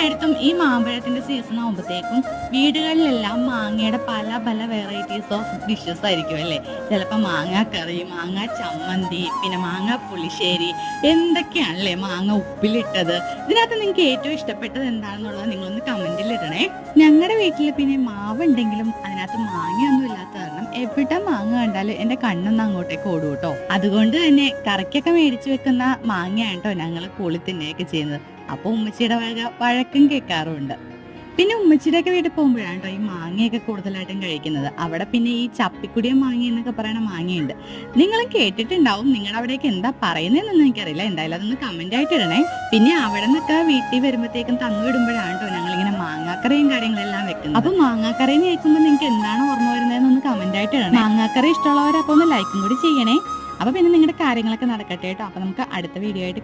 എല്ലായിടത്തും ഈ മാമ്പഴത്തിന്റെ സീസൺ ആകുമ്പോഴത്തേക്കും വീടുകളിലെല്ലാം മാങ്ങയുടെ പല പല വെറൈറ്റീസ് ഓഫ് ഡിഷസ് ആയിരിക്കും അല്ലേ. ചിലപ്പോൾ മാങ്ങ കറി, മാങ്ങ ചമ്മന്തി, പിന്നെ മാങ്ങ പുളിശ്ശേരി, എന്തൊക്കെയാണല്ലേ മാങ്ങ ഉപ്പിലിട്ടത്. ഇതിനകത്ത് നിങ്ങൾക്ക് ഏറ്റവും ഇഷ്ടപ്പെട്ടത് എന്താണെന്നുള്ളത് നിങ്ങളൊന്ന് കമന്റിൽ ഇടണേ. ഞങ്ങളുടെ വീട്ടിൽ പിന്നെ മാവ് ഉണ്ടെങ്കിലും അതിനകത്ത് മാങ്ങയൊന്നും ഇല്ലാത്ത കാരണം എവിടെ മാങ്ങ കണ്ടാലും എന്റെ കണ്ണൊന്നും അങ്ങോട്ടേക്ക് ഓടും കേട്ടോ. അതുകൊണ്ട് തന്നെ കറിക്കൊക്കെ മേടിച്ചു വെക്കുന്ന മാങ്ങയാണ് കേട്ടോ ഞങ്ങൾ കൂളി തിന്നുകയൊക്കെ ചെയ്യുന്നത്. അപ്പൊ ഉമ്മച്ചിയുടെ വഴക്കും കേൾക്കാറുണ്ട്. പിന്നെ ഉമ്മച്ചിയുടെ ഒക്കെ വീട്ടിൽ പോകുമ്പോഴാണ് കേട്ടോ ഈ മാങ്ങയൊക്കെ കൂടുതലായിട്ടും കഴിക്കുന്നത്. അവിടെ പിന്നെ ഈ ചപ്പിക്കുടിയ മാങ്ങ എന്നൊക്കെ പറയുന്ന മാങ്ങയുണ്ട്. നിങ്ങളും കേട്ടിട്ടുണ്ടാവും. നിങ്ങളുടെ അവിടേക്ക് എന്താ പറയുന്നതെന്നൊന്നും എനിക്കറിയില്ല. എന്തായാലും അതൊന്ന് കമന്റ് ആയിട്ട് ഇടണേ. പിന്നെ അവിടെ നിന്നൊക്കെ വീട്ടിൽ വരുമ്പോഴത്തേക്കും തന്നു വിടുമ്പോഴാണ് കേട്ടോ ഞങ്ങളിങ്ങനെ മാങ്ങാക്കറിയും കാര്യങ്ങളെല്ലാം വെക്കുന്നത്. അപ്പൊ മാങ്ങാക്കറി കേൾക്കുമ്പോൾ നിങ്ങൾക്ക് എന്താണ് ഓർമ്മ വരുന്നതെന്നൊന്ന് കമന്റ് ആയിട്ട് ഇടണേ. മാങ്ങാക്കറി ഇഷ്ടമുള്ളവരപ്പോൾ ഒന്ന് ലൈക്കും കൂടി ചെയ്യണേ. അപ്പൊ പിന്നെ നിങ്ങളുടെ കാര്യങ്ങളൊക്കെ നടക്കട്ടെ കേട്ടോ. അപ്പൊ നമുക്ക് അടുത്ത വീഡിയോ ആയിട്ട്